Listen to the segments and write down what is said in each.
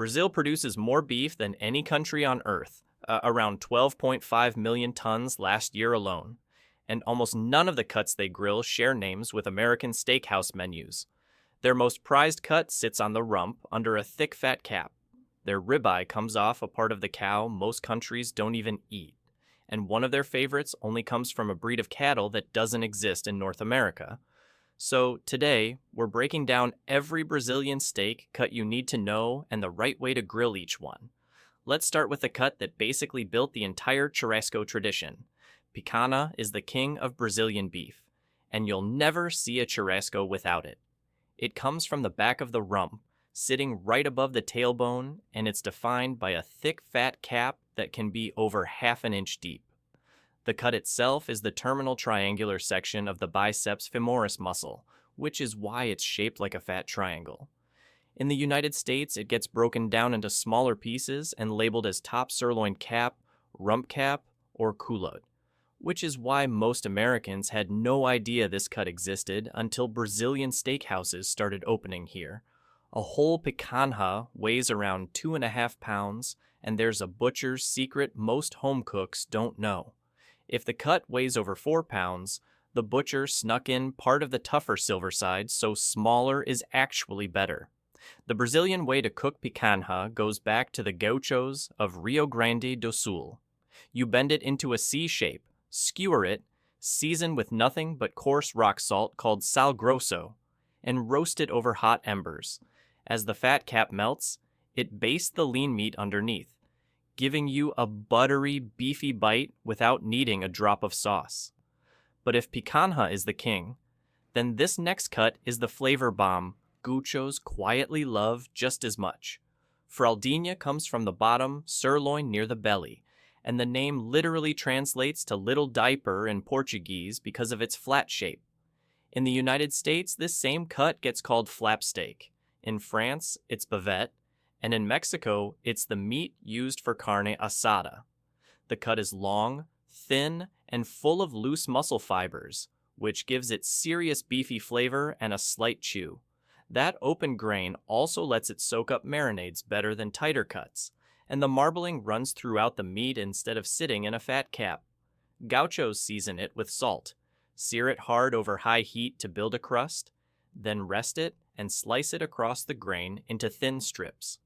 Brazil produces more beef than any country on Earth, around 12.5 million tons last year alone, and almost none of the cuts they grill share names with American steakhouse menus. Their most prized cut sits on the rump under a thick fat cap. Their ribeye comes off a part of the cow most countries don't even eat, and one of their favorites only comes from a breed of cattle that doesn't exist in North America. So today, we're breaking down every Brazilian steak cut you need to know and the right way to grill each one. Let's start with the cut that basically built the entire churrasco tradition. Picanha is the king of Brazilian beef, and you'll never see a churrasco without it. It comes from the back of the rump, sitting right above the tailbone, and it's defined by a thick fat cap that can be over half an inch deep. The cut itself is the terminal triangular section of the biceps femoris muscle, which is why it's shaped like a fat triangle. In the United States, it gets broken down into smaller pieces and labeled as top sirloin cap, rump cap, or culotte, which is why most Americans had no idea this cut existed until Brazilian steakhouses started opening here. A whole picanha weighs around 2.5 pounds, and there's a butcher's secret most home cooks don't know. If the cut weighs over 4 pounds, the butcher snuck in part of the tougher silver side, so smaller is actually better. The Brazilian way to cook picanha goes back to the gauchos of Rio Grande do Sul. You bend it into a C shape, skewer it, season with nothing but coarse rock salt called sal grosso, and roast it over hot embers. As the fat cap melts, it bastes the lean meat underneath, giving you a buttery, beefy bite without needing a drop of sauce. But if picanha is the king, then this next cut is the flavor bomb gauchos quietly love just as much. Fraldinha comes from the bottom sirloin near the belly, and the name literally translates to little diaper in Portuguese because of its flat shape. In the United States, this same cut gets called flap steak. In France, it's bavette, and in Mexico, it's the meat used for carne asada. The cut is long, thin, and full of loose muscle fibers, which gives it serious beefy flavor and a slight chew. That open grain also lets it soak up marinades better than tighter cuts, and the marbling runs throughout the meat instead of sitting in a fat cap. Gauchos season it with salt, sear it hard over high heat to build a crust, then rest it and slice it across the grain into thin strips.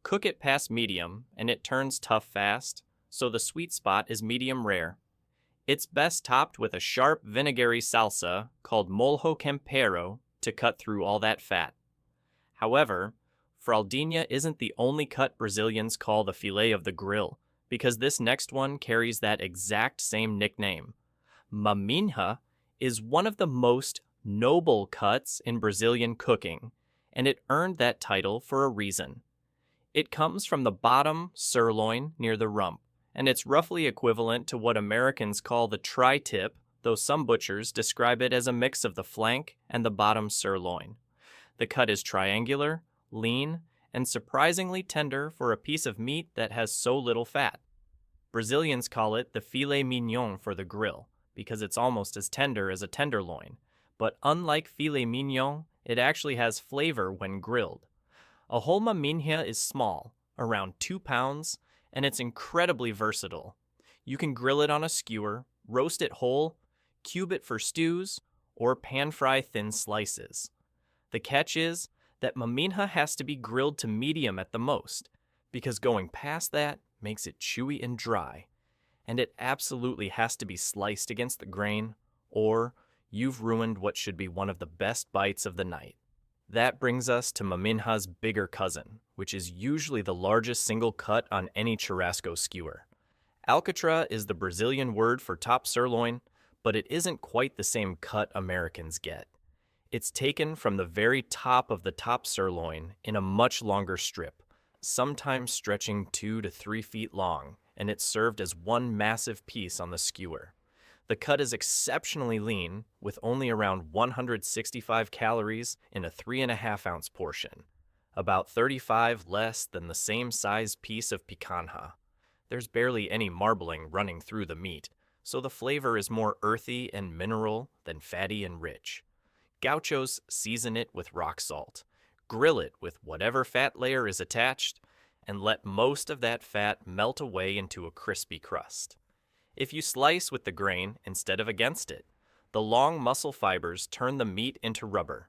Cook it past medium, and it turns tough fast, so the sweet spot is medium rare. It's best topped with a sharp vinegary salsa called molho campero to cut through all that fat. However, Fraldinha isn't the only cut Brazilians call the filet of the grill, because this next one carries that exact same nickname. Maminha is one of the most noble cuts in Brazilian cooking, and it earned that title for a reason. It comes from the bottom sirloin near the rump, and it's roughly equivalent to what Americans call the tri-tip, though some butchers describe it as a mix of the flank and the bottom sirloin. The cut is triangular, lean, and surprisingly tender for a piece of meat that has so little fat. Brazilians call it the filet mignon for the grill, because it's almost as tender as a tenderloin. But unlike filet mignon, it actually has flavor when grilled. A whole maminha is small, around 2 pounds, and it's incredibly versatile. You can grill it on a skewer, roast it whole, cube it for stews, or pan-fry thin slices. The catch is that maminha has to be grilled to medium at the most, because going past that makes it chewy and dry. And it absolutely has to be sliced against the grain, or you've ruined what should be one of the best bites of the night. That brings us to maminha's bigger cousin, which is usually the largest single cut on any churrasco skewer. Alcatra is the Brazilian word for top sirloin, but it isn't quite the same cut Americans get. It's taken from the very top of the top sirloin in a much longer strip, sometimes stretching 2 to 3 feet long, and it's served as one massive piece on the skewer. The cut is exceptionally lean, with only around 165 calories in a 3.5 ounce portion, about 35 less than the same size piece of picanha. There's barely any marbling running through the meat, so the flavor is more earthy and mineral than fatty and rich. Gauchos season it with rock salt, grill it with whatever fat layer is attached, and let most of that fat melt away into a crispy crust. If you slice with the grain instead of against it, the long muscle fibers turn the meat into rubber.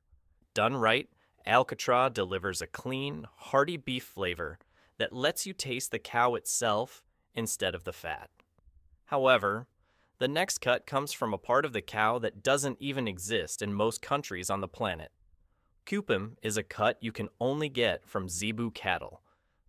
Done right, Alcatra delivers a clean, hearty beef flavor that lets you taste the cow itself instead of the fat. However, the next cut comes from a part of the cow that doesn't even exist in most countries on the planet. Cupim is a cut you can only get from zebu cattle,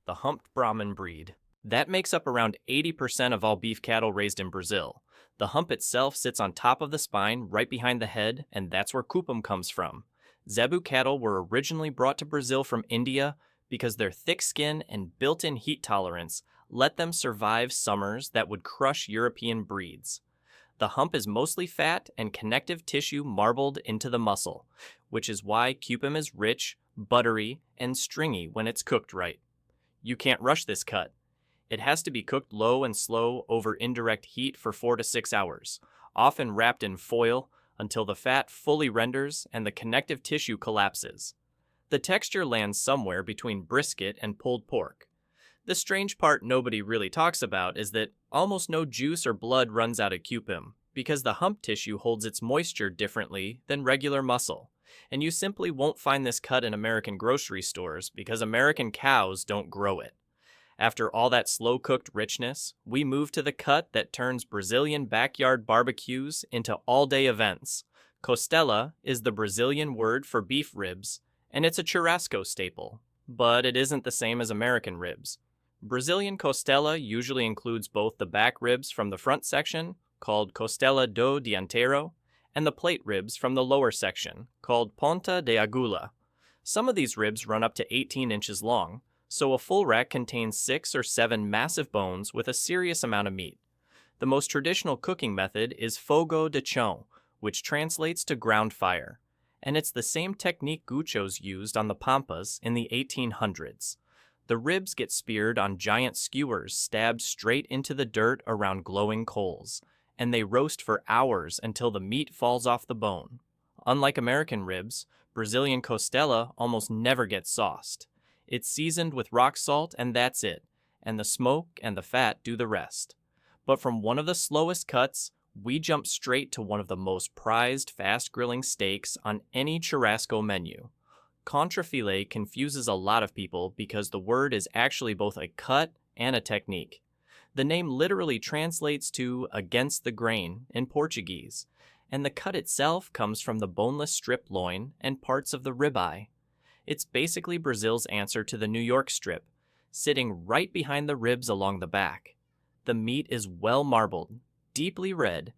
the humped Brahman breed. That makes up around 80% of all beef cattle raised in Brazil. The hump itself sits on top of the spine, right behind the head, and that's where cupim comes from. Zebu cattle were originally brought to Brazil from India because their thick skin and built-in heat tolerance let them survive summers that would crush European breeds. The hump is mostly fat and connective tissue marbled into the muscle, which is why cupim is rich, buttery, and stringy when it's cooked right. You can't rush this cut. It has to be cooked low and slow over indirect heat for 4 to 6 hours, often wrapped in foil until the fat fully renders and the connective tissue collapses. The texture lands somewhere between brisket and pulled pork. The strange part nobody really talks about is that almost no juice or blood runs out of cupim because the hump tissue holds its moisture differently than regular muscle, and you simply won't find this cut in American grocery stores because American cows don't grow it. After all that slow-cooked richness, we move to the cut that turns Brazilian backyard barbecues into all-day events. Costela is the Brazilian word for beef ribs, and it's a churrasco staple, but it isn't the same as American ribs. Brazilian costela usually includes both the back ribs from the front section, called costela do dianteiro, and the plate ribs from the lower section, called ponta de agulha. Some of these ribs run up to 18 inches long, so a full rack contains 6 or 7 massive bones with a serious amount of meat. The most traditional cooking method is fogo de chão, which translates to ground fire, and it's the same technique gauchos used on the Pampas in the 1800s. The ribs get speared on giant skewers stabbed straight into the dirt around glowing coals, and they roast for hours until the meat falls off the bone. Unlike American ribs, Brazilian costela almost never gets sauced. It's seasoned with rock salt and that's it, and the smoke and the fat do the rest. But from one of the slowest cuts, we jump straight to one of the most prized fast grilling steaks on any churrasco menu. Contrafilé confuses a lot of people because the word is actually both a cut and a technique. The name literally translates to against the grain in Portuguese, and the cut itself comes from the boneless strip loin and parts of the ribeye. It's basically Brazil's answer to the New York strip, sitting right behind the ribs along the back. The meat is well marbled, deeply red,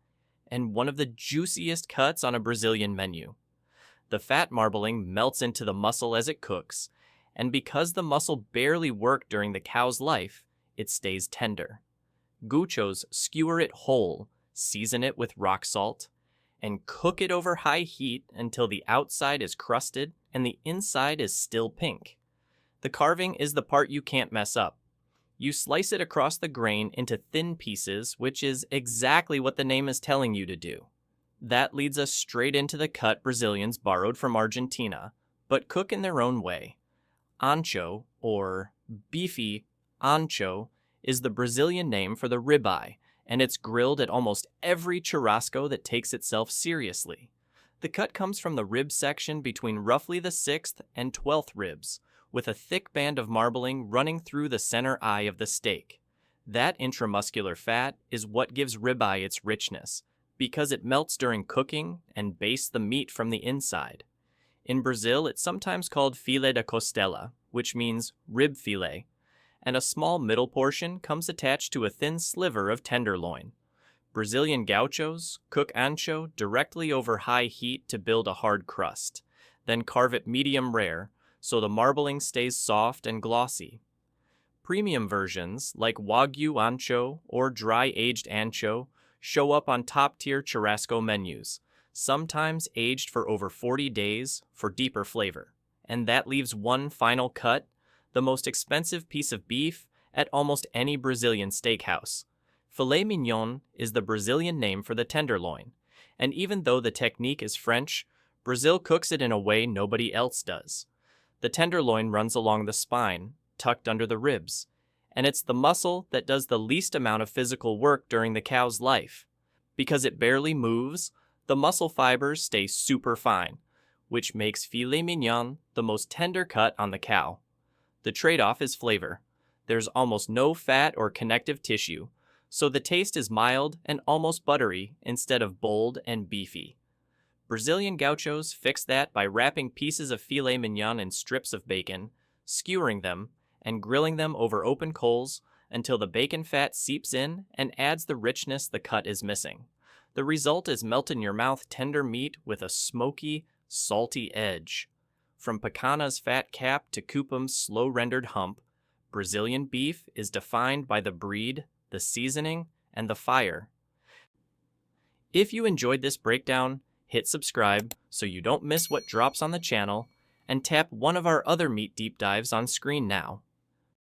and one of the juiciest cuts on a Brazilian menu. The fat marbling melts into the muscle as it cooks, and because the muscle barely worked during the cow's life, it stays tender. Gauchos skewer it whole, season it with rock salt, and cook it over high heat until the outside is crusted and the inside is still pink. The carving is the part you can't mess up. You slice it across the grain into thin pieces, which is exactly what the name is telling you to do. That leads us straight into the cut Brazilians borrowed from Argentina, but cook in their own way. Ancho, or beefy ancho, is the Brazilian name for the ribeye, and it's grilled at almost every churrasco that takes itself seriously. The cut comes from the rib section between roughly the 6th and 12th ribs, with a thick band of marbling running through the center eye of the steak. That intramuscular fat is what gives ribeye its richness, because it melts during cooking and bastes the meat from the inside. In Brazil, it's sometimes called filet de costela, which means rib filet, and a small middle portion comes attached to a thin sliver of tenderloin. Brazilian gauchos cook ancho directly over high heat to build a hard crust, then carve it medium rare so the marbling stays soft and glossy. Premium versions, like Wagyu ancho or dry-aged ancho, show up on top-tier churrasco menus, sometimes aged for over 40 days for deeper flavor. And that leaves one final cut, the most expensive piece of beef at almost any Brazilian steakhouse. Filet Mignon is the Brazilian name for the tenderloin, and even though the technique is French, Brazil cooks it in a way nobody else does. The tenderloin runs along the spine, tucked under the ribs, and it's the muscle that does the least amount of physical work during the cow's life. Because it barely moves, the muscle fibers stay super fine, which makes filet mignon the most tender cut on the cow. The trade-off is flavor. There's almost no fat or connective tissue, so the taste is mild and almost buttery instead of bold and beefy. Brazilian gauchos fix that by wrapping pieces of filet mignon in strips of bacon, skewering them, and grilling them over open coals until the bacon fat seeps in and adds the richness the cut is missing. The result is melt-in-your-mouth tender meat with a smoky, salty edge. From picanha's fat cap to Cupim's slow-rendered hump, Brazilian beef is defined by the breed, the seasoning, and the fire. If you enjoyed this breakdown, hit subscribe so you don't miss what drops on the channel, and tap one of our other meat deep dives on screen now.